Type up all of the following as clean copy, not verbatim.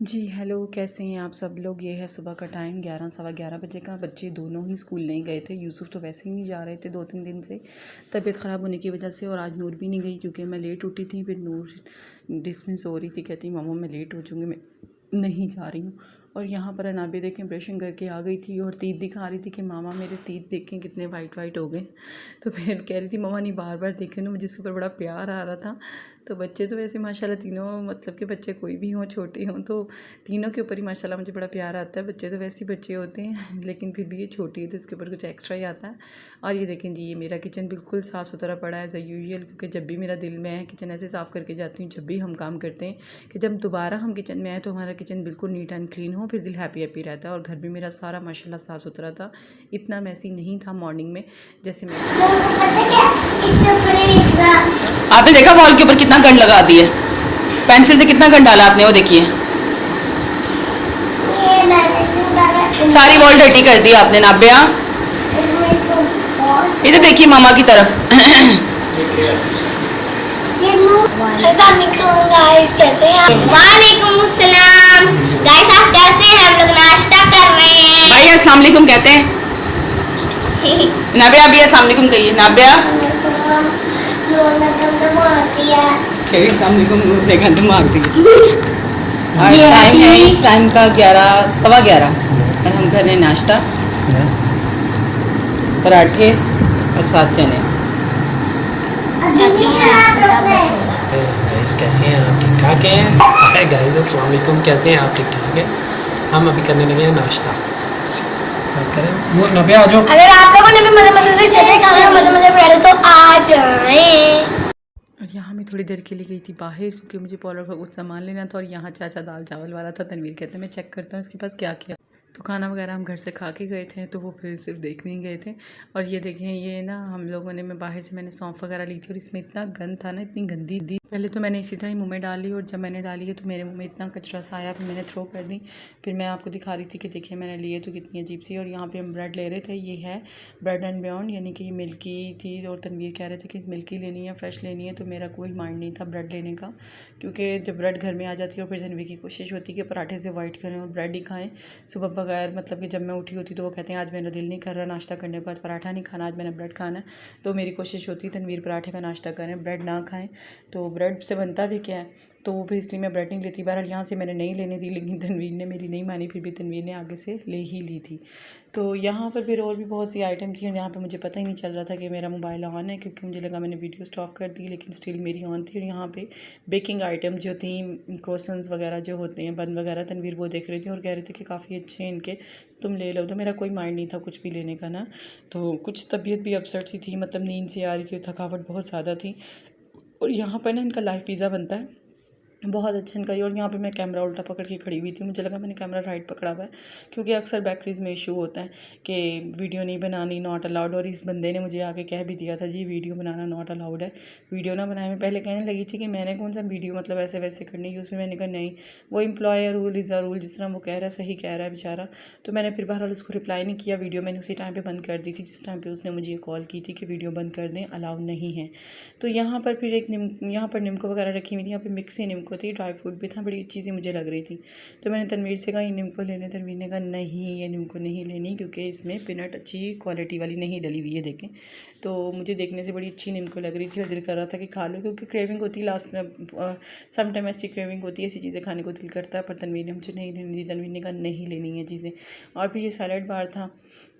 जी hello, कैसे हैं आप सब लोग। ये है सुबह का टाइम 11 सवा 11 बजे का। बच्चे दोनों ही स्कूल नहीं गए थे। यूसुफ तो वैसे ही नहीं जा रहे थे 2-3 दिन से तबीयत ख़राब होने की वजह से, और आज नूर भी नहीं गई क्योंकि मैं लेट उठी थी। फिर नूर डिसमिस हो रही थी, कहती मम्मा मैं लेट हो जाऊँगी, मैं नहीं जा रही हूँ। और यहाँ पर अनाबे देखें ब्रशिंग करके आ गई थी और तीत दिखा रही थी कि मामा मेरे तीत देखें कितने वाइट वाइट हो गए। तो फिर कह रही थी मम्मा नहीं बार बार देखे ना, मुझे इसके ऊपर बड़ा प्यार आ रहा था। तो बच्चे तो वैसे माशाल्लाह तीनों, मतलब कि बच्चे कोई भी हों छोटे हों तो तीनों के ऊपर ही माशाल्लाह मुझे बड़ा प्यार आता है। बच्चे तो वैसे ही बच्चे होते हैं, लेकिन फिर भी ये छोटी है तो इसके ऊपर कुछ एक्स्ट्रा ही आता है। और ये देखें जी, ये मेरा किचन बिल्कुल साफ़ सुथरा पड़ा है एज़ यूजुअल, क्योंकि जब भी मेरा दिल में है किचन ऐसे साफ़ करके जाती हूँ जब भी हम काम करते हैं कि जब दोबारा हम किचन में आए तो हमारा किचन बिल्कुल नीट एंड क्लीन हो, फिर दिल हैप्पी हैप्पी रहता है। और घर भी मेरा सारा माशाल्लाह साफ़ सुथरा था, इतना मैसी नहीं था मॉर्निंग में जैसे मैं। आपने देखा वॉल के ऊपर कितना गंद लगा दिया, पेंसिल से कितना गंद डाला आपने, वो देखिए सारी वॉल डर्टी कर दी आपने नाबिया। इधर देखिए मामा की तरफ। गाइस कैसे हैं आप? वालेकुम अस्सलाम। गाइस आप कैसे हैं? हम लोग नाश्ता कर रहे हैं। भाई अस्सलाम वालेकुम कहते हैं। नाबिया अभी अस्सलाम वालेकुम कहिए। नाबिया और टाइम है इस टाइम का 11 सवा 11 और हम कर रहे हैं नाश्ता, पराठे और 7 चने। गाइस कैसे हैं आप? ठीक ठाक हैं? गाइस अस्सलाम वालेकुम, कैसे हैं आप? ठीक ठाक हैं। हम अभी करने लगे हैं नाश्ता। बात करें वो नबे आ जाओ। अगर आप लोगों ने भी मजे मजे से चने खाने और मजे मजे पराठे तो आ जाएं। और यहाँ मैं थोड़ी देर के लिए गई थी बाहर क्योंकि मुझे पार्लर का कुछ सामान लेना था। और यहाँ चाचा दाल चावल वाला था। तनवीर कहते हैं मैं चेक करता हूँ इसके पास क्या क्या। तो खाना वगैरह हम घर से खा के गए थे, तो वो फिर सिर्फ देखने ही गए थे। और ये देखें, ये ना हम लोगों ने, मैं बाहर से मैंने सौंफ वगैरह ली थी और इसमें इतना गंद था ना, इतनी गंदी दी। पहले तो मैंने इसी तरह ही मुँह में डाली और जब मैंने डाली है तो मेरे मुँह में इतना कचरा सा आया, फिर मैंने थ्रो कर दी। फिर मैं आपको दिखा रही थी कि देखिए मैंने लिए तो कितनी अजीब सी। और यहाँ पे हम ब्रेड ले रहे थे। ये है ब्रेड एंड बियॉन्ड, यानी कि मिल्की थी और तनवीर कह रहे थे कि मिल्की लेनी है, फ्रेश लेनी है। तो मेरा कोई माइंड नहीं था ब्रेड लेने का, क्योंकि जब ब्रेड घर में आ जाती है और फिर तनवीर की कोशिश होती है कि पराठे से वाइट करें और ब्रेड ही खाएँ सुबह बगैर, मतलब कि जब मैं उठी होती तो वो कहते हैं आज मेरा दिल नहीं कर रहा नाश्ता करने को, आज पराठा नहीं खाना, आज मैंने ब्रेड खाना है। तो मेरी कोशिश होती है तनवीर पराठे का नाश्ता करें, ब्रेड ना खाएं। तो ब्रेड से बनता भी क्या है, तो फिर इसलिए मैं ब्रेड नहीं लेती। बहरहाल यहाँ से मैंने नहीं लेने दी, लेकिन तनवीर ने मेरी नहीं मानी, फिर भी तनवीर ने आगे से ले ही ली थी। तो यहाँ पर फिर और भी बहुत सी आइटम थी। यहाँ पे मुझे पता ही नहीं चल रहा था कि मेरा मोबाइल ऑन है, क्योंकि मुझे लगा मैंने वीडियो स्टॉप कर दी, लेकिन स्टिल मेरी ऑन थी। और यहाँ पे बेकिंग आइटम जो थी, क्रोसन्स वगैरह जो होते हैं, बन वगैरह, तनवीर वो देख रही थी और कह रही थी कि काफ़ी अच्छे हैं इनके, तुम ले लो। तो मेरा कोई माइंड नहीं था कुछ भी लेने का ना। तो कुछ तबीयत भी अपसेट सी थी, मतलब नींद से आ रही थी, थकावट बहुत ज़्यादा थी। और यहाँ पर ना इनका लाइव पिज़्ज़ा बनता है, बहुत अच्छा इनका। और यहाँ पे मैं कैमरा उल्टा पकड़ के खड़ी हुई थी, मुझे लगा मैंने कैमरा राइट पकड़ा हुआ है, क्योंकि अक्सर बेकरीज़ में इशू होता है कि वीडियो नहीं बनानी, नॉट अलाउड। और इस बंदे ने मुझे आके कह भी दिया था जी वीडियो बनाना नॉट अलाउड है, वीडियो ना बनाए। मैं पहले कहने लगी थी कि मैंने कौन सा वीडियो मतलब ऐसे वैसे करनी है उसमें। मैंने कहा नहीं, वो employer rule is a rule, जिस तरह वो कह रहा है सही कह रहा है बेचारा। तो मैंने फिर बहरहाल उसको रिप्लाई नहीं किया। वीडियो मैंने उसी टाइम पर बंद कर दी थी जिस टाइम पर उसने मुझे कॉल की थी कि वीडियो बंद कर दें, अलाउ नहीं है। तो यहाँ पर फिर एक यहाँ पर निम्को वगैरह रखी हुई थी, यहाँ पर मिक्स ही निम्को थी, ड्राई फ्रूट भी था, बड़ी अच्छी सी मुझे लग रही थी। तो मैंने तनवीर से कहा ये निम्को लेने, तनवीर ने कहा नहीं ये निम्को नहीं लेनी, क्योंकि इसमें पीनट अच्छी क्वालिटी वाली नहीं डली हुई है देखें। तो मुझे देखने से बड़ी अच्छी निम्को लग रही थी और दिल कर रहा था कि खा लो, क्योंकि क्रेविंग होती है लास्ट में, सम टाइम ऐसी क्रेविंग होती है, ऐसी चीज़ें खाने को दिल करता है। पर तनवीर ने मुझे नहीं लेनी थी, तनवीर ने कहा नहीं लेनी है चीज़ें। और फिर ये सैलड बार था,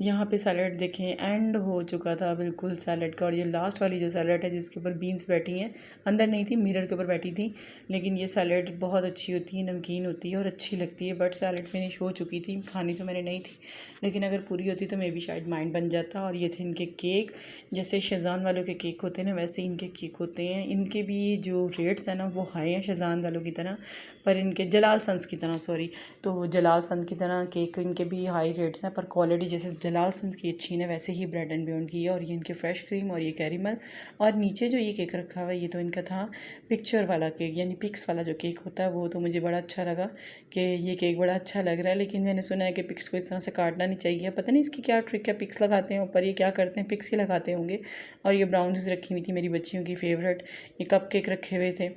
यहाँ पे सैलड देखें एंड हो चुका था बिल्कुल सैलड का। और ये लास्ट वाली जो सैलड है जिसके ऊपर बीन्स बैठी हैं, अंदर नहीं थी, मिरर के ऊपर बैठी थी। लेकिन ये सैलड बहुत अच्छी होती है, नमकीन होती है और अच्छी लगती है। बट सैलड फिनिश हो चुकी थी, खानी तो मैंने नहीं थी, लेकिन अगर पूरी होती तो मे भी शायद माइंड बन जाता। और ये थे इनके केक, जैसे शेज़ान वालों के केक होते हैं ना, वैसे इनके केक होते हैं। इनके भी जो रेट्स हैं ना वो हाई हैं शेज़ान वालों की तरह, पर इनके जलाल सन्स की तरह, सॉरी, तो जलाल सन्स की तरह केक इनके भी हाई रेट्स हैं, पर क्वालिटी जैसे जलाल सन्स की अच्छी है वैसे ही ब्रेड एंड बियॉन्ड की है। और ये इनके फ्रेश क्रीम और ये कैरीमल। और नीचे जो ये केक रखा हुआ है ये तो इनका था पिक्चर वाला केक, यानी पिक्स वाला जो केक होता है वो। तो मुझे बड़ा अच्छा लगा कि ये केक बड़ा अच्छा लग रहा है, लेकिन मैंने सुना है कि पिक्स को इस तरह से काटना नहीं चाहिए। पता नहीं इसकी क्या ट्रिक है, पिक्स लगाते हैं ऊपर, ये क्या करते हैं, पिक्स ही लगाते होंगे। और ये ब्राउनीज़ रखी हुई थी मेरी बच्चियों की फेवरेट, ये कप केक रखे हुए थे।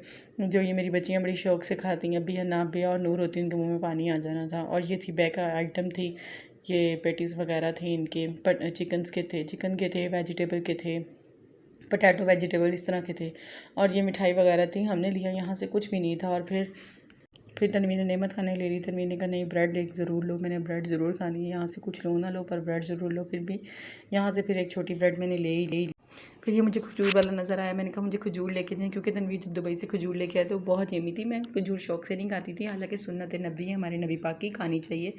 जो ये मेरी बच्चियाँ बड़ी शौक़ से खाती हैं, अभी नाबिया और नूर होती, इनके मुंह में पानी आ जाना था। और ये थी बैक आइटम थी, ये पेटीज़ वगैरह थे इनके, चिकन के थे, वेजिटेबल के थे, पोटैटो वेजिटेबल इस तरह के थे। और ये मिठाई वगैरह थी, हमने लिया यहाँ से कुछ भी नहीं था। और फिर तनवीर ने नेमत खाने ले ली। तनवीर ने कहा नहीं ब्रेड एक ज़रूर लो, मैंने ब्रेड ज़रूर खानी है, यहाँ से कुछ लो ना लो पर ब्रेड ज़रूर लो। फिर भी यहाँ से फिर एक छोटी ब्रेड मैंने ले ही। फिर ये मुझे खजूर वाला नज़र आया, मैंने कहा मुझे खजूर लेके दें, क्योंकि तनवीर जब दुबई से खजूर लेके आए तो बहुत यमी थी। मैं खजूर शौक़ से नहीं खाती थी, हालांकि सुन्नत नबी है, हमारे नबी पाक की खानी चाहिए।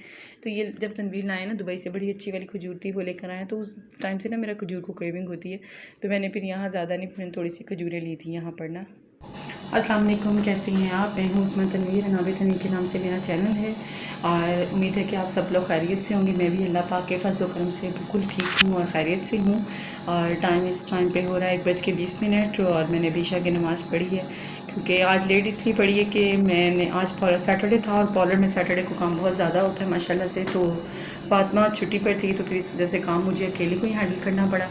तो ये जब तनवीर लाए ना दुबई से, बड़ी अच्छी वाली खजूर थी, वो लेकर आए। तो उस टाइम से ना मेरा खजूर को क्रेविंग होती है, तो मैंने फिर यहाँ ज़्यादा नहीं, फिर थोड़ी सी खजूरें ली थी यहाँ पर ना। अस्सलाम वालेकुम, कैसे हैं आप? मैं हूँ उसमें तनवीर, नाबी तनवीर के नाम से मेरा चैनल है। और उम्मीद है कि आप सब लोग खैरियत से होंगे। मैं भी अल्लाह पाक के फजल करम से बिल्कुल ठीक हूँ और खैरियत से हूँ। और इस टाइम पे हो रहा है 1:20 और मैंने ईशा की नमाज़ पढ़ी है, क्योंकि आज लेट इसलिए पढ़ी है कि मैंने आज सैटरडे था और पार्लर में सैटरडे को काम बहुत ज़्यादा होता है माशाल्लाह से। तो फातिमा छुट्टी पर थी, तो फिर इस वजह से काम मुझे अकेले को ही हैंडल करना पड़ा।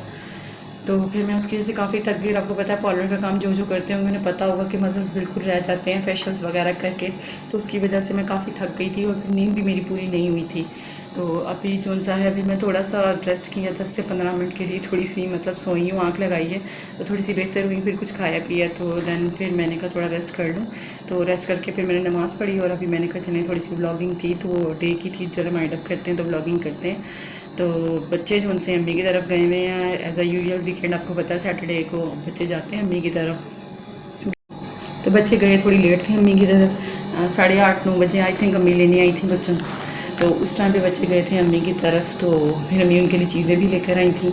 तो फिर मैं उसकी वजह से काफ़ी थक गई। आपको पता है पार्लर का काम जो करते होंगे उन्हें पता होगा कि मसल्स बिल्कुल रह जाते हैं फेशियल्स वगैरह करके, तो उसकी वजह से मैं काफ़ी थक गई थी और फिर नींद भी मेरी पूरी नहीं हुई थी। तो अभी जो सा है, अभी मैं थोड़ा सा रेस्ट किया 10 से 15 मिनट के लिए, थोड़ी सी मतलब सोई हूँ, आँख लगाई है तो थोड़ी सी बेहतर हुई। फिर कुछ खाया पिया तो दैन फिर मैंने कहा थोड़ा रेस्ट कर लूँ। तो रेस्ट करके फिर मैंने नमाज़ पढ़ी और अभी मैंने कहा चलें थोड़ी सी व्लॉगिंग थी तो डे की थी, चलो माइंड अप करते हैं तो व्लॉगिंग करते हैं। तो बच्चे जो उनसे अम्मी की तरफ गए हुए हैं एज़ अ यूजुअल वीकेंड, आपको पता है सैटरडे को बच्चे जाते हैं अम्मी की तरफ। तो बच्चे गए थोड़ी लेट थे अम्मी की तरफ, 8:30-9 बजे आई थिंक अम्मी लेने आई थी बच्चों को। तो उस टाइम पे बच्चे गए थे अम्मी की तरफ, तो फिर अम्मी उनके लिए चीज़ें भी लेकर आई थी।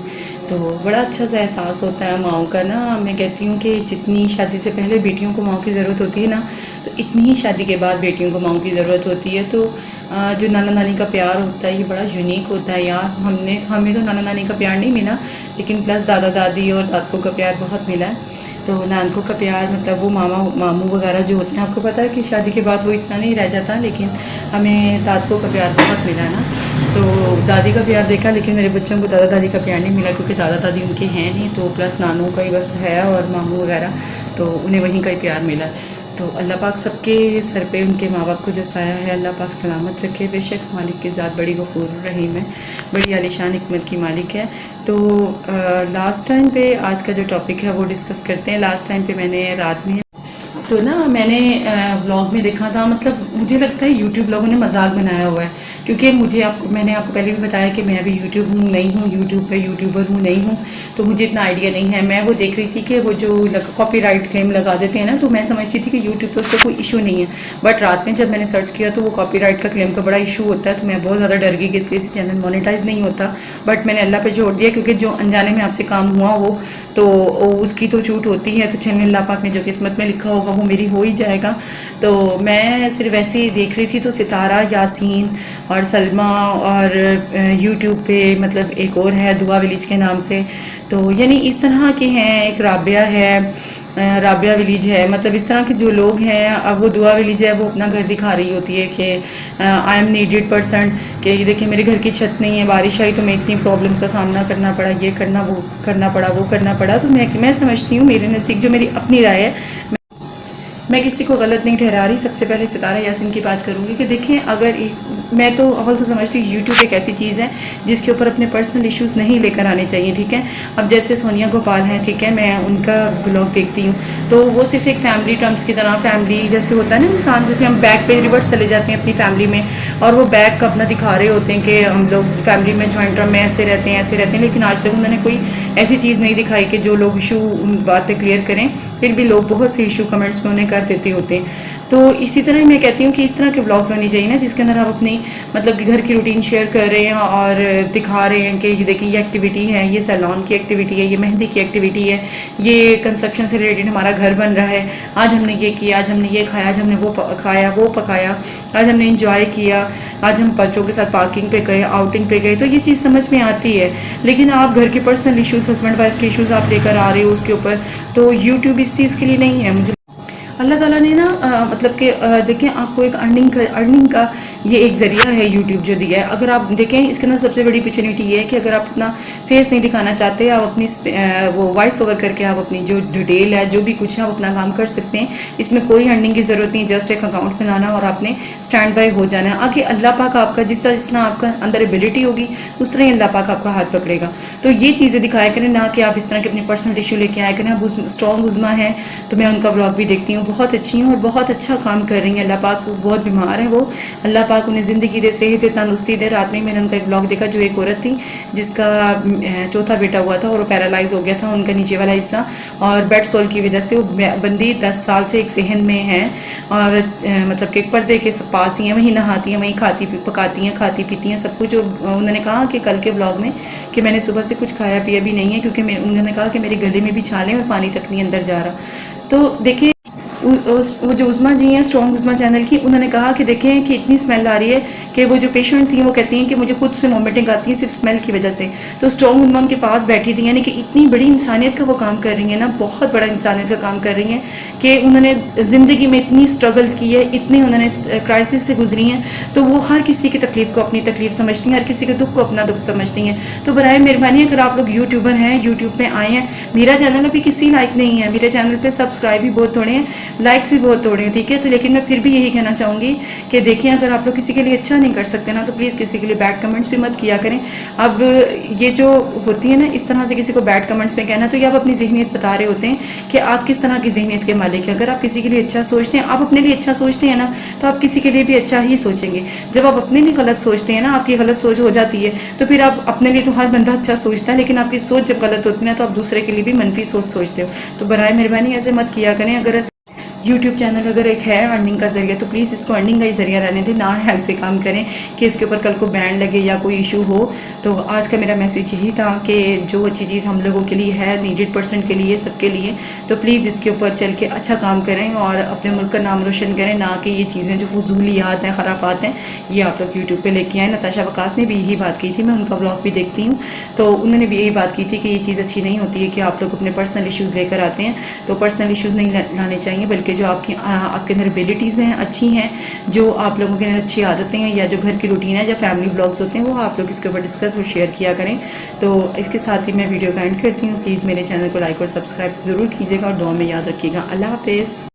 तो बड़ा अच्छा सा एहसास होता है माओं का ना। मैं कहती हूँ कि जितनी शादी से पहले बेटियों को माओं की ज़रूरत होती है ना, तो इतनी ही शादी के बाद बेटियों को माओं की ज़रूरत होती है। तो जो नाना नानी का प्यार होता है ये बड़ा यूनिक होता है यार। हमें तो नाना नानी का प्यार नहीं मिला, लेकिन प्लस दादा दादी और दादकों का प्यार बहुत मिला है। तो नानकों का प्यार मतलब वो मामू वगैरह जो होते हैं, आपको पता है कि शादी के बाद वो इतना नहीं रह जाता, लेकिन हमें दादकों का प्यार बहुत मिला ना। तो दादी का प्यार देखा, लेकिन मेरे बच्चों को दादा दादी का प्यार नहीं मिला, क्योंकि दादा दादी उनके हैं नहीं। तो प्लस नानों का ही बस है और मामू वगैरह, तो उन्हें वहीं का ही प्यार मिला। तो अल्लाह पाक सबके सर पे उनके माँ बाप को जो साया है अल्लाह पाक सलामत रखे। बेशक मालिक की ज़ात बड़ी गफूर रहीम है, बड़ी आलिशान हिकमत की मालिक है। तो लास्ट टाइम पे आज का जो टॉपिक है वो डिस्कस करते हैं। लास्ट टाइम पे मैंने रात में तो ना मैंने व्लॉग में देखा था, मतलब मुझे लगता है यूट्यूब लोगों ने मजाक बनाया हुआ है, क्योंकि मैंने आपको पहले भी बताया कि मैं अभी यूट्यूब पे यूट्यूबर हूँ नहीं हूँ, तो मुझे इतना आइडिया नहीं है। मैं वो देख रही थी कि वो जो कॉपीराइट क्लेम लगा देते हैं ना, तो मैं समझती थी कि यूट्यूब पर उसका कोई इशू नहीं है। बट रात में जब मैंने सर्च किया तो वो कॉपीराइट का क्लेम का बड़ा इशू होता है। तो मैं बहुत ज़्यादा डर गई कि इसलिए चैनल मोनेटाइज नहीं होता। बट मैंने अल्लाह पर जोड़ दिया, क्योंकि जो अनजाने में आपसे काम हुआ वो तो उसकी तो छूट होती है। तो चैनल अल्लाह पाक ने जो किस्मत में लिखा होगा वो मेरी हो ही जाएगा। तो मैं सिर्फ वैसे ही देख रही थी, तो सितारा, यासीन और सलमा और यूट्यूब पे मतलब एक और है दुआ विलेज के नाम से, तो यानी इस तरह के हैं। एक राबिया है, राबिया विलेज है, मतलब इस तरह के जो लोग हैं। अब वो दुआ विलेज है, वो अपना घर दिखा रही होती है कि आई एम नीडेड पर्सन, कि ये देखिए मेरे घर की छत नहीं है, बारिश आई तो मैं इतनी प्रॉब्लम्स का सामना करना पड़ा, ये करना वो करना पड़ा, वो करना पड़ा। तो मैं समझती हूँ, मेरे नज़दीक जो मेरी अपनी राय है, मैं किसी को गलत नहीं ठहरा रही। सबसे पहले सितारा यासीन की बात करूँगी कि देखें, अगर मैं तो अव्वल तो समझती हूँ यूट्यूब एक ऐसी चीज़ है जिसके ऊपर अपने पर्सनल इश्यूज़ नहीं लेकर आने चाहिए, ठीक है। अब जैसे सोनिया गोपाल हैं, ठीक है, मैं उनका ब्लॉग देखती हूँ, तो वो सिर्फ एक फैमिली टर्म्स की तरह, फैमिली जैसे होता है ना इंसान, जैसे हम बैक पे रिवर्स चले जाते हैं अपनी फैमिली में, और वो बैक अपना दिखा रहे होते हैं कि हम लोग फैमिली में जॉइंट टर्म में ऐसे रहते हैं। लेकिन आज तक उन्होंने कोई ऐसी चीज़ नहीं दिखाई कि जो लोग इशू उन बात पर क्लियर करें। फिर भी लोग बहुत से इशू कमेंट्स में उन्हें कर देते होते हैं। तो इसी तरह मैं कहती हूँ कि इस तरह के ब्लॉग्स होने चाहिए ना, जिसके अंदर आप अपनी मतलब घर की रूटीन शेयर कर रहे हैं और दिखा रहे हैं कि ये देखिए ये एक्टिविटी है, ये सैलून की एक्टिविटी है, ये मेहंदी की एक्टिविटी है, ये कंस्ट्रक्शन से रिलेटेड हमारा घर बन रहा है, आज हमने ये किया, आज हमने ये खाया, आज हमने वो खाया, वो पकाया, आज हमने इंजॉय किया, आज हम बच्चों के साथ पार्किंग पे गए, आउटिंग पे गए। तो ये चीज़ समझ में आती है। लेकिन आप घर के पर्सनल इश्यूज़, हस्बैंड वाइफ के इश्यूज़ आप लेकर आ रहे हो उसके ऊपर, तो यूट्यूब इस चीज़ के लिए नहीं है मुझे। अल्लाह ताला ने ना मतलब कि देखें आपको एक अर्निंग का ये एक ज़रिया है यूट्यूब जो दिया है। अगर आप देखें इसके अंदर सबसे बड़ी अपॉर्चुनिटी ये है कि अगर आप अपना फेस नहीं दिखाना चाहते, आप अपनी वो वॉइस ओवर करके आप अपनी जो डिटेल है जो भी कुछ है आप अपना काम कर सकते हैं। इसमें कोई अर्निंग की ज़रूरत नहीं, जस्ट एक अकाउंट बनाना और आपने स्टैंड बाय हो जाना है। आगे अल्लाह पाक आपका जिस तरह आपका अंदर एबिलिटी होगी उस तरह ही अल्लाह पाक आपका हाथ पकड़ेगा। तो ये चीज़ें दिखाया करें, ना कि आप इस तरह के अपने पर्सनल इशू लेके आया करें। अब स्ट्रॉन्ग उज़मा है तो मैं उनका व्लॉग भी देखती हूँ, बहुत अच्छी हैं और बहुत अच्छा काम कर रही हैं। अल्लाह पाक बहुत बीमार हैं वो, अल्लाह पाक उन्हें ज़िंदगी दे, सेहत दे, तंदुरुस्ती दे। रात में मैंने उनका एक ब्लॉग देखा जो एक औरत थी जिसका चौथा बेटा हुआ था और वो पैरालाइज हो गया था उनका नीचे वाला हिस्सा, और बेड सोल की वजह से वो बंदी 10 साल से एक सहन में है और मतलब कि पर्दे के पास ही हैं, वहीं नहाती हैं, वहीं पकाती हैं, खाती पीती हैं सब कुछ। और उन्होंने कहा कि कल के ब्लॉग में कि मैंने सुबह से कुछ खाया पिया भी नहीं है क्योंकि उन्होंने कहा कि मेरे गले में भी छाले और पानी तक नहीं अंदर जा रहा। तो देखिए वो जो उज़मा जी हैं स्ट्रॉन्ग उज़मा चैनल की, उन्होंने कहा कि देखें कि इतनी स्मेल आ रही है कि वो जो पेशेंट थी वो कहती हैं कि मुझे खुद से वॉमिटिंग आती है सिर्फ स्मेल की वजह से। तो स्ट्रॉन्ग उज़मा उनके पास बैठी थी, यानी कि इतनी बड़ी इंसानियत का वो काम कर रही है ना, बहुत बड़ा इंसानियत का काम कर रही हैं कि उन्होंने ज़िंदगी में इतनी स्ट्रगल की है, इतनी उन्होंने क्राइसिस से गुजरी हैं। तो वो हर किसी की तकलीफ़ को अपनी तकलीफ़ समझती हैं, हर किसी के दुख को अपना दुख समझती हैं। तो बराए मेहरबानी अगर आप लोग यूट्यूबर हैं, यूट्यूब पे आए हैं, मेरा चैनल अभी किसी लाइक नहीं है, मेरे चैनल पे सब्सक्राइब भी बहुत थोड़े हैं, लाइक्स भी बहुत थोड़े हैं, ठीक है। तो लेकिन मैं फिर भी यही कहना चाहूँगी कि देखिए अगर आप लोग किसी के लिए अच्छा नहीं कर सकते ना तो प्लीज़ किसी के लिए बैड कमेंट्स भी मत किया करें। अब ये जो होती है ना इस तरह से किसी को बैड कमेंट्स में कहना, तो ये आप अपनी ज़हनियत बता रहे होते हैं कि आप किस तरह की ज़हनियत के मालिक हैं। अगर आप किसी के लिए अच्छा सोचते हैं, आप अपने लिए अच्छा सोचते हैं ना, तो आप किसी के लिए भी अच्छा ही सोचेंगे। जब आप अपने लिए गलत सोचते हैं ना, आपकी गलत सोच हो जाती है, तो फिर आप अपने लिए तो हर बंदा अच्छा सोचता है, लेकिन आपकी सोच जब गलत होती है तो आप दूसरे के लिए भी मनफी सोच सोचते हो। तो बराए मेहरबानी ऐसे मत किया करें। अगर यूट्यूब चैनल अगर एक है अर्निंग का ज़रिया तो प्लीज़ इसको अर्निंग का ही ज़रिया रहने दें, ना ऐसे काम करें कि इसके ऊपर कल को बैन लगे या कोई इशू हो। तो आज का मेरा मैसेज यही था कि जो अच्छी चीज़ हम लोगों के लिए है, नीडेड पर्सन के लिए, सबके लिए, तो प्लीज़ इसके ऊपर चल के अच्छा काम करें और अपने मुल्क का नाम रोशन करें, ना कि ये चीज़ें जो फजूलियात हैं, ख़राफात हैं, ये आप लोग यूट्यूब पर लेके आए। नताशा वकास ने भी यही बात की थी, मैं उनका ब्लॉग भी देखती हूँ, तो उन्होंने भी यही बात की थी कि ये चीज़ अच्छी नहीं होती है कि आप लोग अपने पर्सनल इशूज़ लेकर आते हैं। तो पर्सनल इशूज़ नहीं लाने चाहिए, बल्कि जो आपके अंदर एबिलिटीज़ हैं अच्छी हैं, जो आप लोगों के अंदर अच्छी आदतें हैं या जो घर की रूटीन है या फैमिली ब्लॉग्स होते हैं, वो आप लोग इसके ऊपर डिस्कस और शेयर किया करें। तो इसके साथ ही मैं वीडियो का एंड करती हूँ। प्लीज़ मेरे चैनल को लाइक और सब्सक्राइब ज़रूर कीजिएगा और दुआ में याद रखिएगा। अल्लाह हाफ़िज़।